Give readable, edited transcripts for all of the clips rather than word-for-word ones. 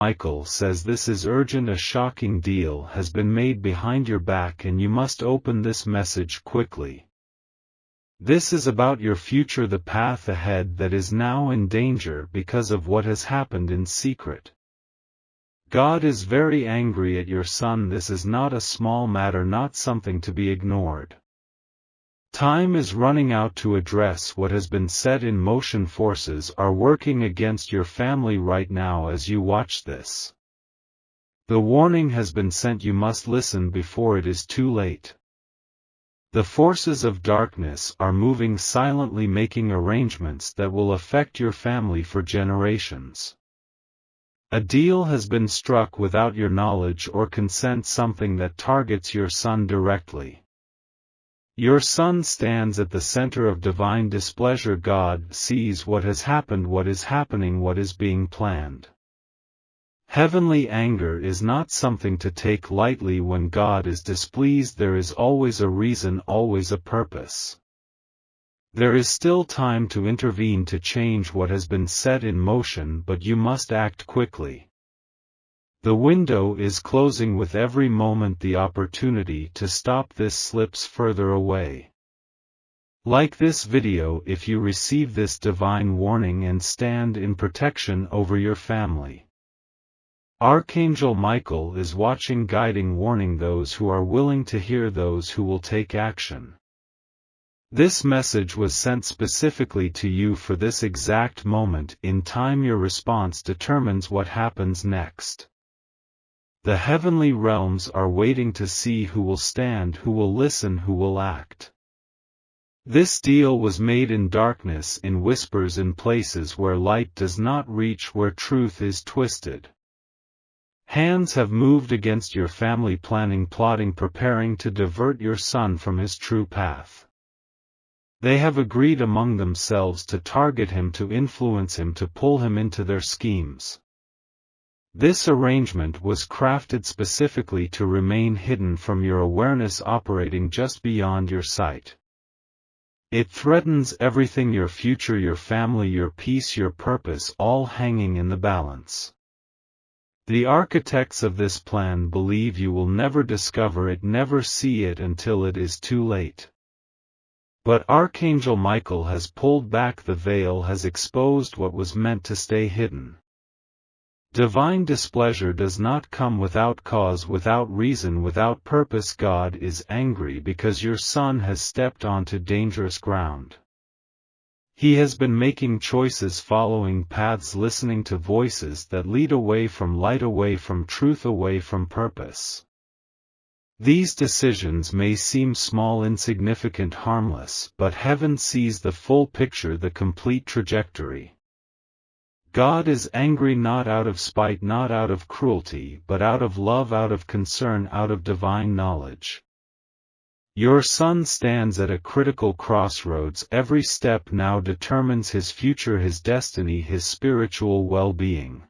Michael says this is urgent. A shocking deal has been made behind your back and you must open this message quickly. This is about your future, the path ahead that is now in danger because of what has happened in secret. God is very angry at your son. This is not a small matter, not something to be ignored. Time is running out to address what has been set in motion. Forces are working against your family right now as you watch this. The warning has been sent. You must listen before it is too late. The forces of darkness are moving silently, making arrangements that will affect your family for generations. A deal has been struck without your knowledge or consent, something that targets your son directly. Your son stands at the center of divine displeasure. God sees what has happened, what is happening, what is being planned. Heavenly anger is not something to take lightly. When God is displeased, there is always a reason, always a purpose. There is still time to intervene, to change what has been set in motion, but you must act quickly. The window is closing with every moment. The opportunity to stop this slips further away. Like this video if you receive this divine warning and stand in protection over your family. Archangel Michael is watching, guiding, warning those who are willing to hear, those who will take action. This message was sent specifically to you for this exact moment in time. Your response determines what happens next. The heavenly realms are waiting to see who will stand, who will listen, who will act. This deal was made in darkness, in whispers, in places where light does not reach, where truth is twisted. Hands have moved against your family, planning, plotting, preparing to divert your son from his true path. They have agreed among themselves to target him, to influence him, to pull him into their schemes. This arrangement was crafted specifically to remain hidden from your awareness, operating just beyond your sight. It threatens everything: your future, your family, your peace, your purpose, all hanging in the balance. The architects of this plan believe you will never discover it, never see it until it is too late. But Archangel Michael has pulled back the veil, has exposed what was meant to stay hidden. Divine displeasure does not come without cause, without reason, without purpose. God is angry because your son has stepped onto dangerous ground. He has been making choices, following paths, listening to voices that lead away from light, away from truth, away from purpose. These decisions may seem small, insignificant, harmless, but heaven sees the full picture, the complete trajectory. God is angry not out of spite, not out of cruelty, but out of love, out of concern, out of divine knowledge. Your son stands at a critical crossroads. Every step now determines his future, his destiny, his spiritual well-being.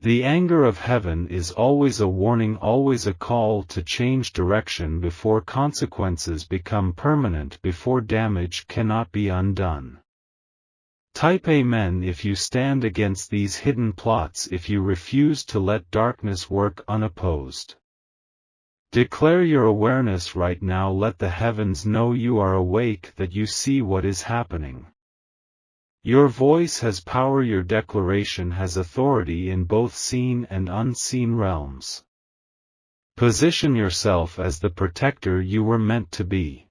The anger of heaven is always a warning, always a call to change direction before consequences become permanent, before damage cannot be undone. Type Amen if you stand against these hidden plots, if you refuse to let darkness work unopposed. Declare your awareness right now. Let the heavens know you are awake, that you see what is happening. Your voice has power, your declaration has authority in both seen and unseen realms. Position yourself as the protector you were meant to be.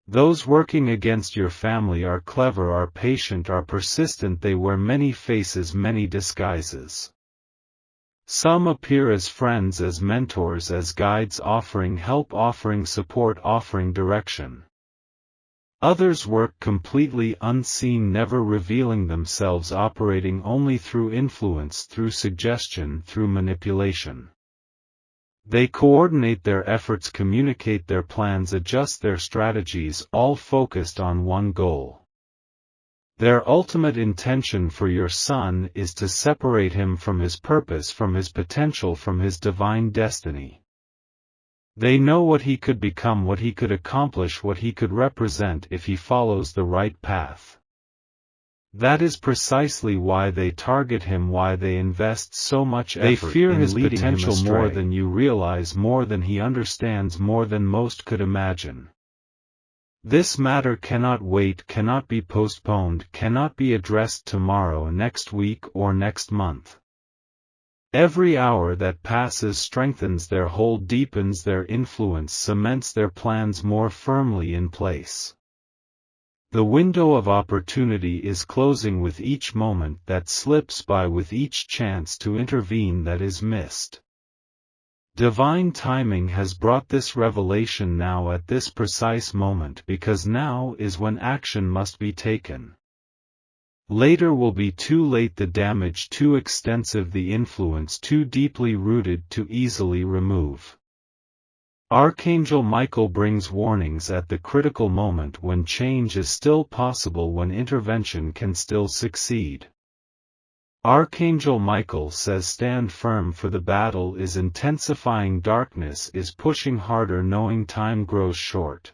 Those working against your family are clever, are patient, are persistent. They wear many faces, many disguises. Some appear as friends, as mentors, as guides, offering help, offering support, offering direction. Others work completely unseen, never revealing themselves, operating only through influence, through suggestion, through manipulation. They coordinate their efforts, communicate their plans, adjust their strategies, all focused on one goal. Their ultimate intention for your son is to separate him from his purpose, from his potential, from his divine destiny. They know what he could become, what he could accomplish, what he could represent if he follows the right path. That is precisely why they target him, why they invest so much effort. They fear his potential more than you realize, more than he understands, more than most could imagine. This matter cannot wait, cannot be postponed, cannot be addressed tomorrow, next week, or next month. Every hour that passes strengthens their hold, deepens their influence, cements their plans more firmly in place. The window of opportunity is closing with each moment that slips by, with each chance to intervene that is missed. Divine timing has brought this revelation now at this precise moment, because now is when action must be taken. Later will be too late, the damage too extensive, the influence too deeply rooted to easily remove. Archangel Michael brings warnings at the critical moment, when change is still possible, when intervention can still succeed. Archangel Michael says, stand firm, for the battle is intensifying, darkness is pushing harder, knowing time grows short.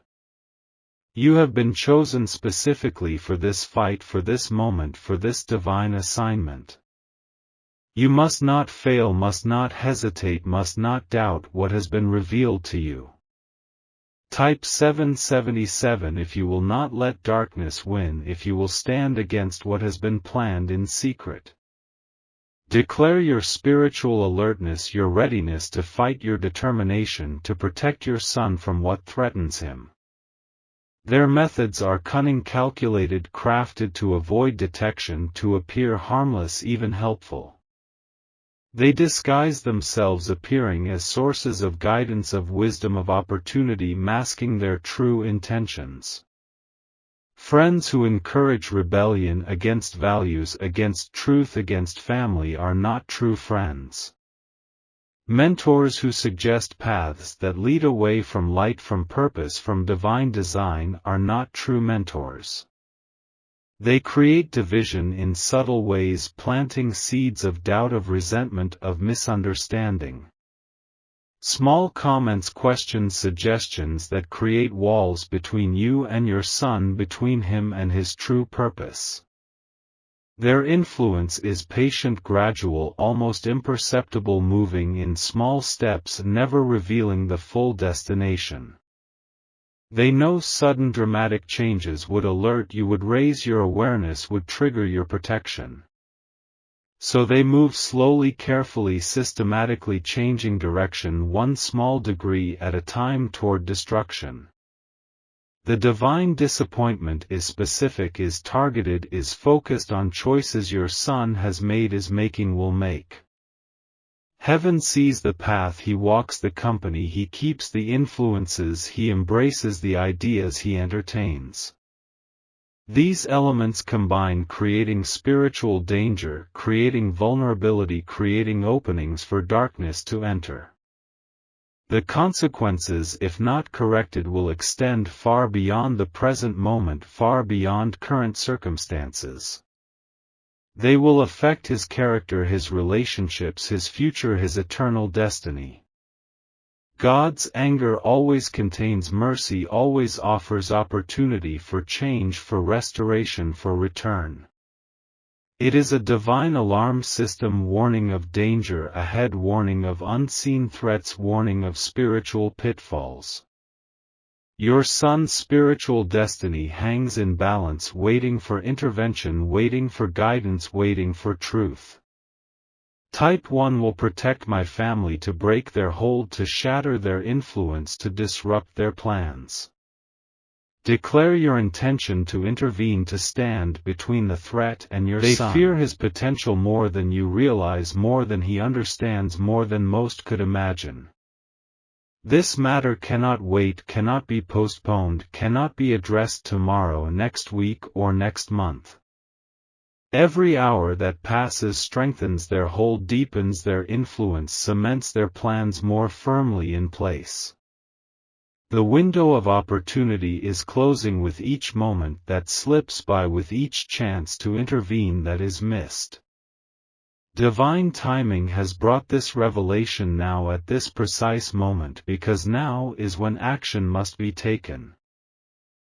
You have been chosen specifically for this fight, for this moment, for this divine assignment. You must not fail, must not hesitate, must not doubt what has been revealed to you. Type 777 if you will not let darkness win, if you will stand against what has been planned in secret. Declare your spiritual alertness, your readiness to fight, your determination to protect your son from what threatens him. Their methods are cunning, calculated, crafted to avoid detection, to appear harmless, even helpful. They disguise themselves, appearing as sources of guidance, of wisdom, of opportunity, masking their true intentions. Friends who encourage rebellion against values, against truth, against family are not true friends. Mentors who suggest paths that lead away from light, from purpose, from divine design are not true mentors. They create division in subtle ways, planting seeds of doubt, of resentment, of misunderstanding. Small comments, questions, suggestions that create walls between you and your son, between him and his true purpose. Their influence is patient, gradual, almost imperceptible, moving in small steps, never revealing the full destination. They know sudden dramatic changes would alert you, would raise your awareness, would trigger your protection. So they move slowly, carefully, systematically, changing direction one small degree at a time toward destruction. The divine disappointment is specific, is targeted, is focused on choices your son has made, is making, will make. Heaven sees the path he walks, the company he keeps, the influences he embraces, the ideas he entertains. These elements combine, creating spiritual danger, creating vulnerability, creating openings for darkness to enter. The consequences, if not corrected, will extend far beyond the present moment, far beyond current circumstances. They will affect his character, his relationships, his future, his eternal destiny. God's anger always contains mercy, always offers opportunity for change, for restoration, for return. It is a divine alarm system, warning of danger ahead, warning of unseen threats, warning of spiritual pitfalls. Your son's spiritual destiny hangs in balance, waiting for intervention, waiting for guidance, waiting for truth. Type 1 will protect my family, to break their hold, to shatter their influence, to disrupt their plans. Declare your intention to intervene, to stand between the threat and your son. They fear his potential more than you realize, more than he understands, more than most could imagine. This matter cannot wait, cannot be postponed, cannot be addressed tomorrow, next week, or next month. Every hour that passes strengthens their hold, deepens their influence, cements their plans more firmly in place. The window of opportunity is closing with each moment that slips by, with each chance to intervene that is missed. Divine timing has brought this revelation now at this precise moment, because now is when action must be taken.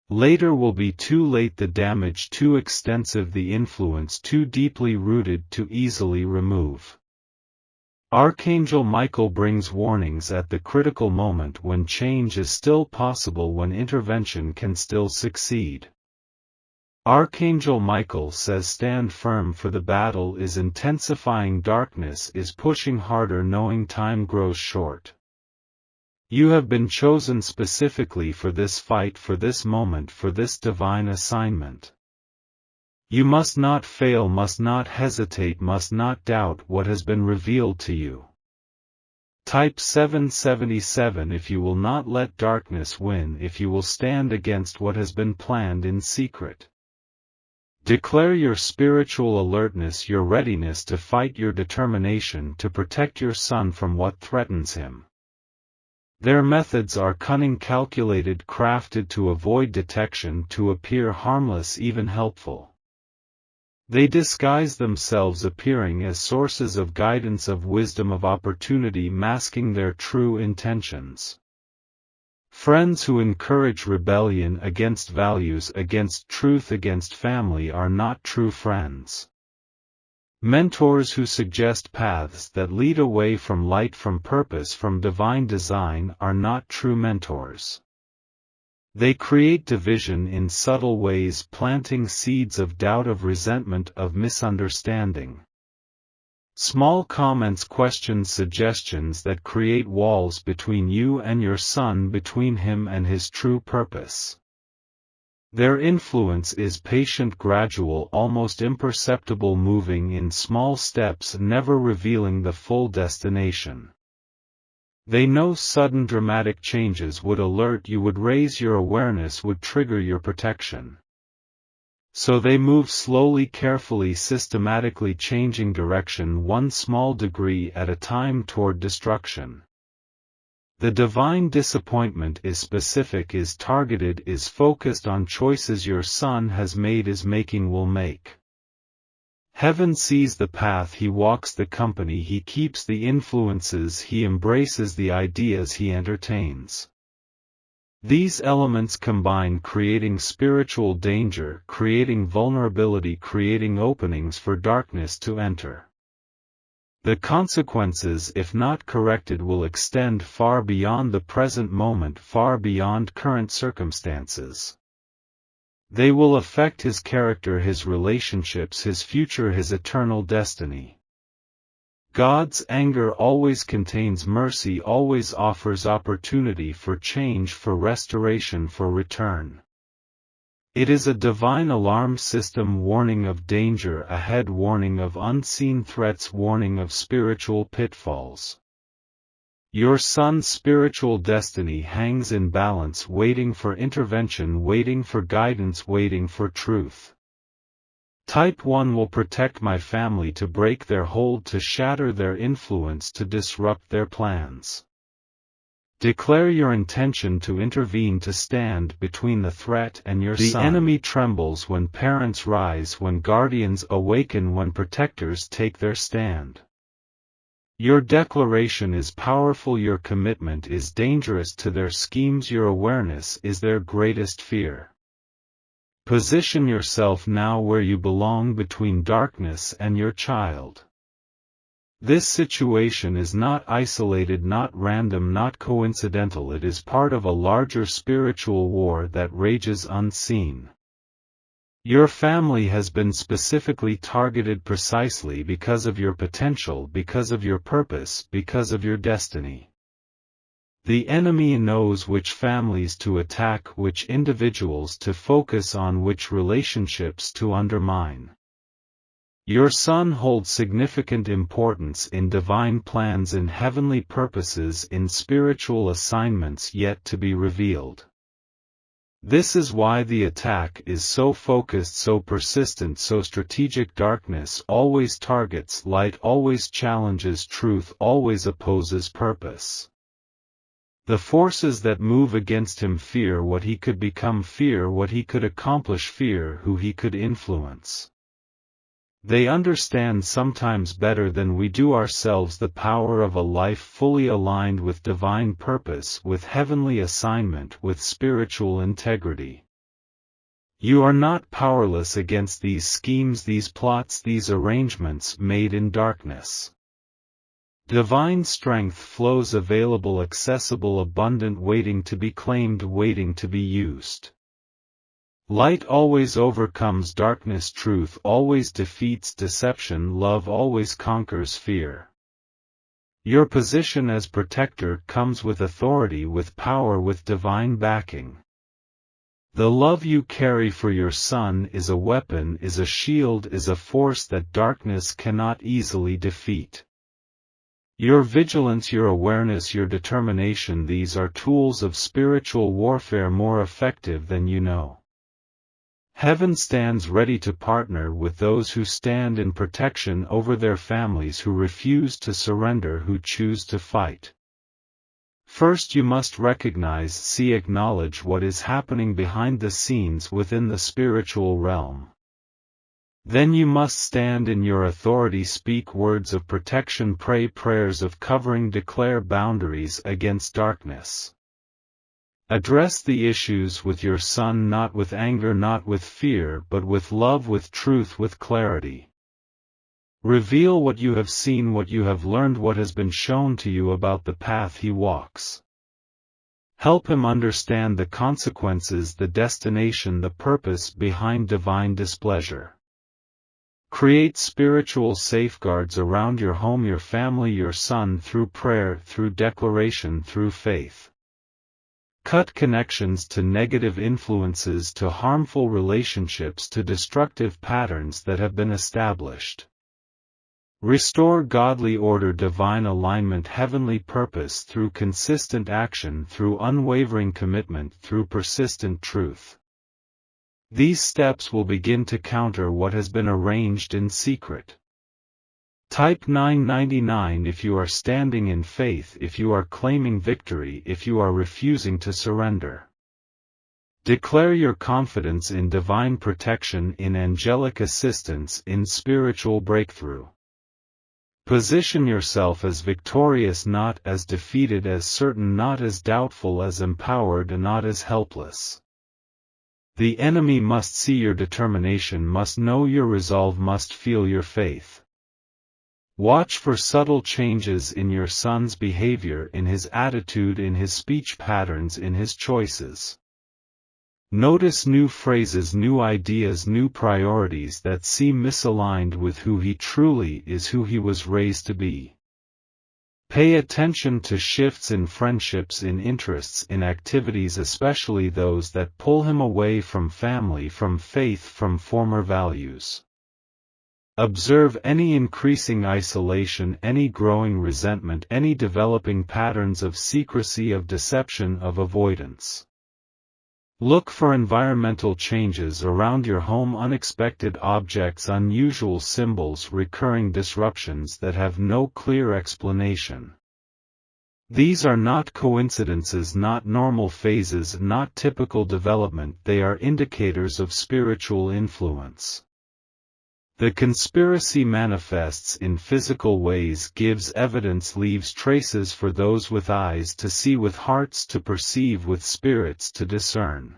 Later will be too late, the damage too extensive, the influence too deeply rooted to easily remove. Archangel Michael brings warnings at the critical moment when change is still possible, when intervention can still succeed. Archangel Michael says, stand firm, for the battle is intensifying, darkness is pushing harder, knowing time grows short. You have been chosen specifically for this fight, for this moment, for this divine assignment. You must not fail, must not hesitate, must not doubt what has been revealed to you. Type 777 if you will not let darkness win, if you will stand against what has been planned in secret. Declare your spiritual alertness, your readiness to fight, your determination to protect your son from what threatens him. Their methods are cunning, calculated, crafted to avoid detection, to appear harmless, even helpful. They disguise themselves, appearing as sources of guidance, of wisdom, of opportunity, masking their true intentions. Friends who encourage rebellion against values, against truth, against family are not true friends. Mentors who suggest paths that lead away from light, from purpose, from divine design are not true mentors. They create division in subtle ways, planting seeds of doubt, of resentment, of misunderstanding. Small comments, questions, suggestions that create walls between you and your son, between him and his true purpose. Their influence is patient, gradual, almost imperceptible, moving in small steps, never revealing the full destination. They know sudden dramatic changes would alert you, would raise your awareness, would trigger your protection. So they move slowly, carefully, systematically, changing direction one small degree at a time toward destruction. The divine disappointment is specific, is targeted, is focused on choices your son has made, is making, will make. Heaven sees the path he walks, the company he keeps, the influences he embraces, the ideas he entertains. These elements combine, creating spiritual danger, creating vulnerability, creating openings for darkness to enter. The consequences, if not corrected, will extend far beyond the present moment, far beyond current circumstances. They will affect his character, his relationships, his future, his eternal destiny. God's anger always contains mercy, always offers opportunity for change, for restoration, for return. It is a divine alarm system, warning of danger ahead, warning of unseen threats, warning of spiritual pitfalls. Your son's spiritual destiny hangs in balance, waiting for intervention, waiting for guidance, waiting for truth. Type 1 will protect my family, to break their hold, to shatter their influence, to disrupt their plans. Declare your intention to intervene, to stand between the threat and your son. The enemy trembles when parents rise, when guardians awaken, when protectors take their stand. Your declaration is powerful, your commitment is dangerous to their schemes, your awareness is their greatest fear. Position yourself now where you belong, between darkness and your child. This situation is not isolated, not random, not coincidental. It is part of a larger spiritual war that rages unseen. Your family has been specifically targeted precisely because of your potential, because of your purpose, because of your destiny. The enemy knows which families to attack, which individuals to focus on, which relationships to undermine. Your son holds significant importance in divine plans, in heavenly purposes, in spiritual assignments yet to be revealed. This is why the attack is so focused, so persistent, so strategic. Darkness always targets light, always challenges truth, always opposes purpose. The forces that move against him fear what he could become, fear what he could accomplish, fear who he could influence. They understand sometimes better than we do ourselves the power of a life fully aligned with divine purpose, with heavenly assignment, with spiritual integrity. You are not powerless against these schemes, these plots, these arrangements made in darkness. Divine strength flows, available, accessible, abundant, waiting to be claimed, waiting to be used. Light always overcomes darkness, truth always defeats deception, love always conquers fear. Your position as protector comes with authority, with power, with divine backing. The love you carry for your son is a weapon, is a shield, is a force that darkness cannot easily defeat. Your vigilance, your awareness, your determination, these are tools of spiritual warfare more effective than you know. Heaven stands ready to partner with those who stand in protection over their families, who refuse to surrender, who choose to fight. First you must recognize, see, acknowledge what is happening behind the scenes within the spiritual realm. Then you must stand in your authority, speak words of protection, pray prayers of covering, declare boundaries against darkness. Address the issues with your son, not with anger, not with fear, but with love, with truth, with clarity. Reveal what you have seen, what you have learned, what has been shown to you about the path he walks. Help him understand the consequences, the destination, the purpose behind divine displeasure. Create spiritual safeguards around your home, your family, your son, through prayer, through declaration, through faith. Cut connections to negative influences, to harmful relationships, to destructive patterns that have been established. Restore godly order, divine alignment, heavenly purpose through consistent action, through unwavering commitment, through persistent truth. These steps will begin to counter what has been arranged in secret. Type 999 if you are standing in faith, if you are claiming victory, if you are refusing to surrender. Declare your confidence in divine protection, in angelic assistance, in spiritual breakthrough. Position yourself as victorious, not as defeated, as certain, not as doubtful, as empowered, not as helpless. The enemy must see your determination, must know your resolve, must feel your faith. Watch for subtle changes in your son's behavior, in his attitude, in his speech patterns, in his choices. Notice new phrases, new ideas, new priorities that seem misaligned with who he truly is, who he was raised to be. Pay attention to shifts in friendships, in interests, in activities, especially those that pull him away from family, from faith, from former values. Observe any increasing isolation, any growing resentment, any developing patterns of secrecy, of deception, of avoidance. Look for environmental changes around your home, unexpected objects, unusual symbols, recurring disruptions that have no clear explanation. These are not coincidences, not normal phases, not typical development, they are indicators of spiritual influence. The conspiracy manifests in physical ways, gives evidence, leaves traces for those with eyes to see, with hearts to perceive, with spirits to discern.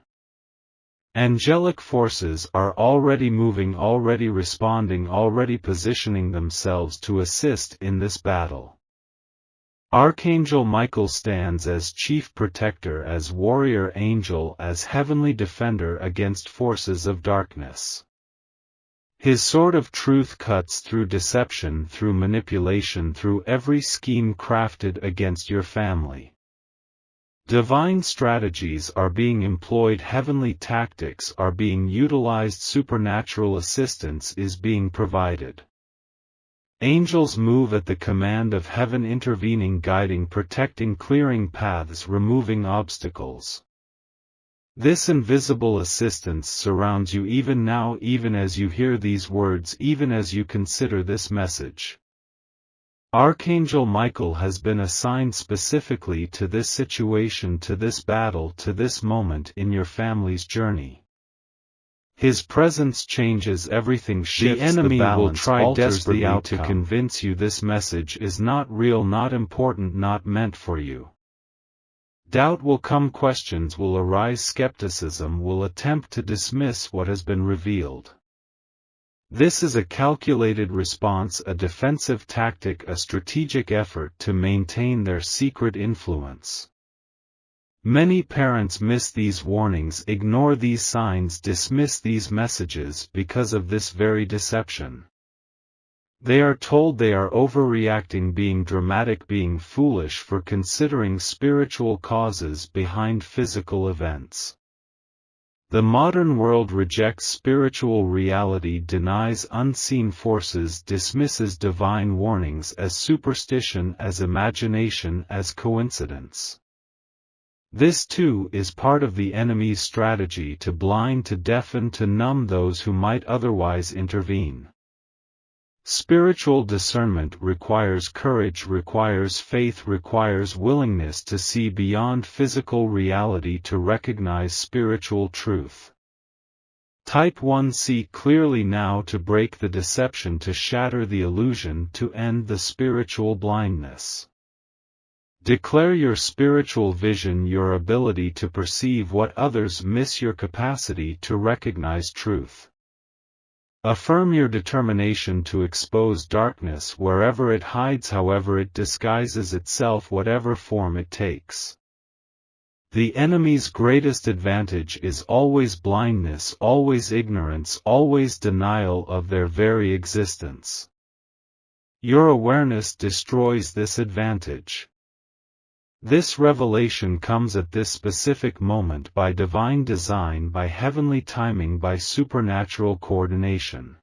Angelic forces are already moving, already responding, already positioning themselves to assist in this battle. Archangel Michael stands as chief protector, as warrior angel, as heavenly defender against forces of darkness. His sword of truth cuts through deception, through manipulation, through every scheme crafted against your family. Divine strategies are being employed, heavenly tactics are being utilized, supernatural assistance is being provided. Angels move at the command of heaven, intervening, guiding, protecting, clearing paths, removing obstacles. This invisible assistance surrounds you even now, even as you hear these words, even as you consider this message. Archangel Michael has been assigned specifically to this situation, to this battle, to this moment in your family's journey. His presence changes everything, shifts the enemy, will try desperately to convince you this message is not real, not important, not meant for you. Doubt will come, questions will arise, skepticism will attempt to dismiss what has been revealed. This is a calculated response, a defensive tactic, a strategic effort to maintain their secret influence. Many parents miss these warnings, ignore these signs, dismiss these messages because of this very deception. They are told they are overreacting, being dramatic, being foolish for considering spiritual causes behind physical events. The modern world rejects spiritual reality, denies unseen forces, dismisses divine warnings as superstition, as imagination, as coincidence. This too is part of the enemy's strategy to blind, to deafen, to numb those who might otherwise intervene. Spiritual discernment requires courage, requires faith, requires willingness to see beyond physical reality, to recognize spiritual truth. Type 1. See clearly now, to break the deception, to shatter the illusion, to end the spiritual blindness. Declare your spiritual vision, your ability to perceive what others miss, your capacity to recognize truth. Affirm your determination to expose darkness wherever it hides, however it disguises itself, whatever form it takes. The enemy's greatest advantage is always blindness, always ignorance, always denial of their very existence. Your awareness destroys this advantage. This revelation comes at this specific moment by divine design, by heavenly timing, by supernatural coordination.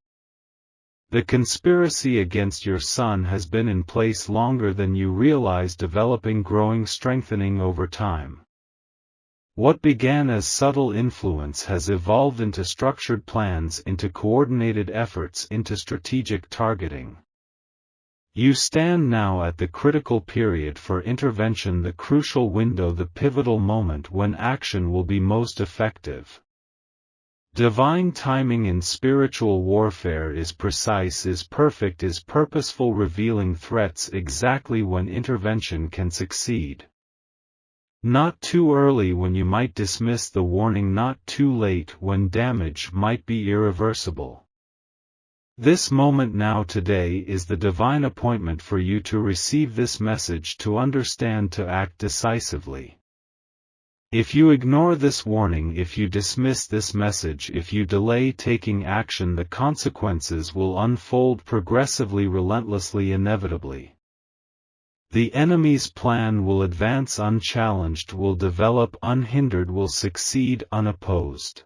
The conspiracy against your son has been in place longer than you realize, developing, growing, strengthening over time. What began as subtle influence has evolved into structured plans, into coordinated efforts, into strategic targeting. You stand now at the critical period for intervention, the crucial window, the pivotal moment when action will be most effective. Divine timing in spiritual warfare is precise, is perfect, is purposeful, revealing threats exactly when intervention can succeed. Not too early when you might dismiss the warning, not too late when damage might be irreversible. This moment now, today, is the divine appointment for you to receive this message, to understand, to act decisively. If you ignore this warning, if you dismiss this message, if you delay taking action, the consequences will unfold progressively, relentlessly, inevitably. The enemy's plan will advance unchallenged, will develop unhindered, will succeed unopposed.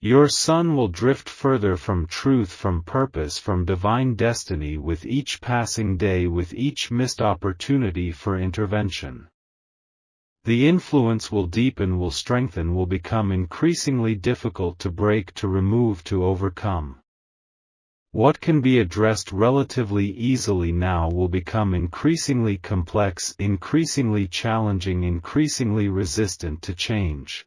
Your son will drift further from truth, from purpose, from divine destiny with each passing day, with each missed opportunity for intervention. The influence will deepen, will strengthen, will become increasingly difficult to break, to remove, to overcome. What can be addressed relatively easily now will become increasingly complex, increasingly challenging, increasingly resistant to change.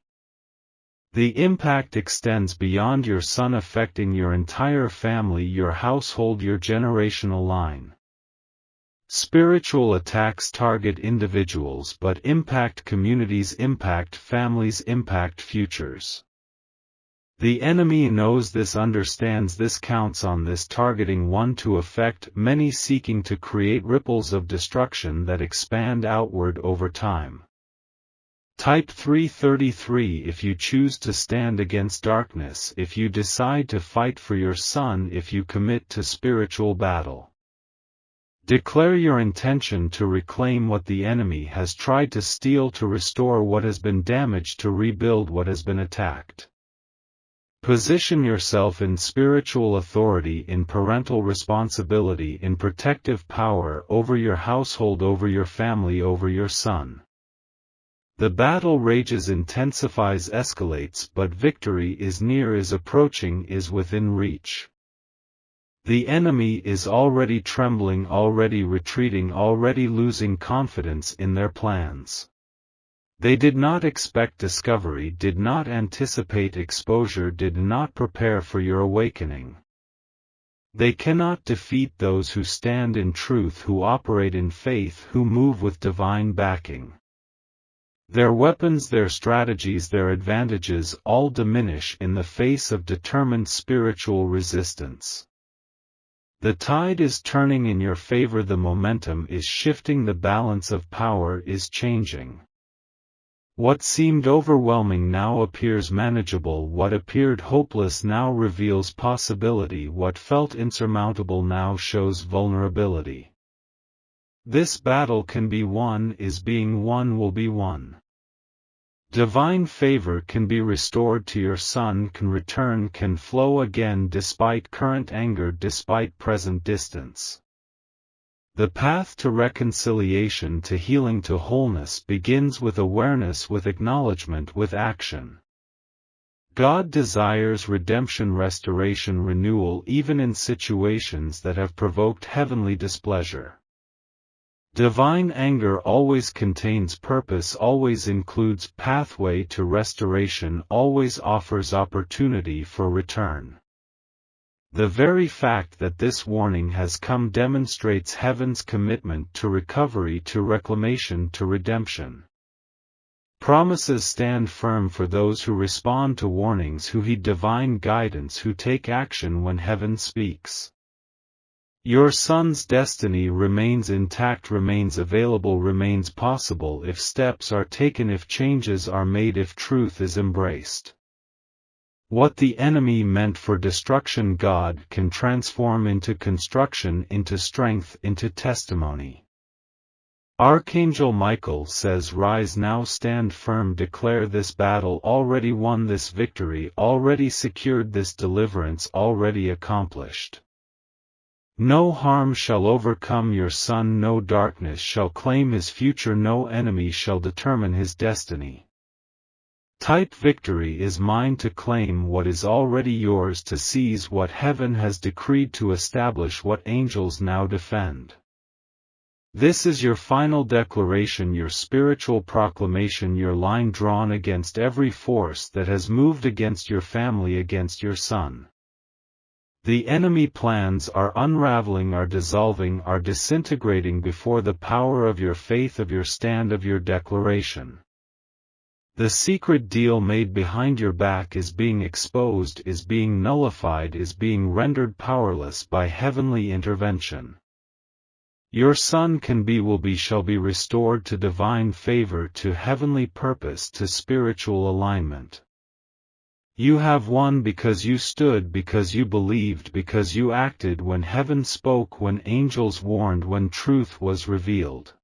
The impact extends beyond your son, affecting your entire family, your household, your generational line. Spiritual attacks target individuals but impact communities, impact families, impact futures. The enemy knows this, understands this, counts on this, targeting one to affect many, seeking to create ripples of destruction that expand outward over time. Type 333. If you choose to stand against darkness, if you decide to fight for your son, if you commit to spiritual battle. Declare your intention to reclaim what the enemy has tried to steal, to restore what has been damaged, to rebuild what has been attacked. Position yourself in spiritual authority, in parental responsibility, in protective power over your household, over your family, over your son. The battle rages, intensifies, escalates, but victory is near, is approaching, is within reach. The enemy is already trembling, already retreating, already losing confidence in their plans. They did not expect discovery, did not anticipate exposure, did not prepare for your awakening. They cannot defeat those who stand in truth, who operate in faith, who move with divine backing. Their weapons, their strategies, their advantages all diminish in the face of determined spiritual resistance. The tide is turning in your favor, the momentum is shifting, the balance of power is changing. What seemed overwhelming now appears manageable, what appeared hopeless now reveals possibility, what felt insurmountable now shows vulnerability. This battle can be won, is being won, will be won. Divine favor can be restored to your son, can return, can flow again despite current anger, despite present distance. The path to reconciliation, to healing, to wholeness begins with awareness, with acknowledgement, with action. God desires redemption, restoration, renewal, even in situations that have provoked heavenly displeasure. Divine anger always contains purpose, always includes pathway to restoration, always offers opportunity for return. The very fact that this warning has come demonstrates heaven's commitment to recovery, to reclamation, to redemption. Promises stand firm for those who respond to warnings, who heed divine guidance, who take action when heaven speaks. Your son's destiny remains intact, remains available, remains possible if steps are taken, if changes are made, if truth is embraced. What the enemy meant for destruction, God can transform into construction, into strength, into testimony. Archangel Michael says, rise now, stand firm, declare this battle already won, this victory already secured, this deliverance already accomplished. No harm shall overcome your son, no darkness shall claim his future, no enemy shall determine his destiny. Type victory is mine to claim, what is already yours to seize, what heaven has decreed to establish, what angels now defend. This is your final declaration, your spiritual proclamation, your line drawn against every force that has moved against your family, against your son. The enemy plans are unraveling, are dissolving, are disintegrating before the power of your faith, of your stand, of your declaration. The secret deal made behind your back is being exposed, is being nullified, is being rendered powerless by heavenly intervention. Your son can be, will be, shall be restored to divine favor, to heavenly purpose, to spiritual alignment. You have won because you stood, because you believed, because you acted when heaven spoke, when angels warned, when truth was revealed.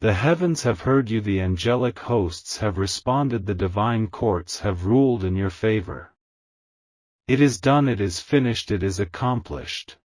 The heavens have heard you, the angelic hosts have responded, the divine courts have ruled in your favor. It is done, it is finished, it is accomplished.